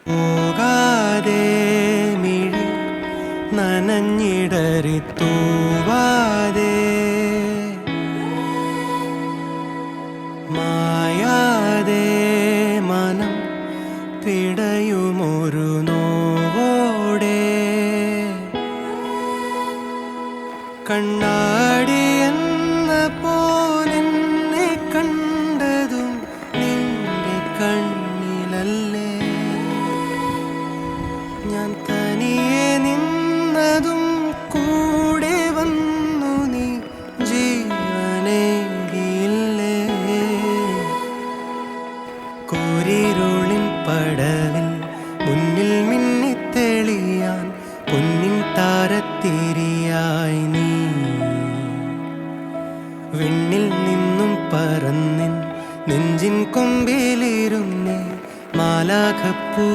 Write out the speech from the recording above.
പോകാതെ മിഴി നനഞ്ഞിടറി തൂവാതെ മായാതെ മനം പിടയുമൊരു നോവോടെ കണ്ണാടി എന്ന പോലെന്നെ കണ്ടതും നിന്റെ കണ്ണിലല്ലേ ഞാൻ തനിയെ നിന്നതും കൂടെ വന്നു നീ ജീവനേകിയില്ലേ കൂരിരുളിൻ പടവിൽ മുന്നിൽ മിന്നിത്തെളിയാൻ പൊന്നിൻ താരത്തിരിയായി നീ വിണ്ണിൽ നിന്നും പറന്നിൻ നെഞ്ചിൻ കൊമ്പിലിരുന്നേ മാലാഖപ്പൂ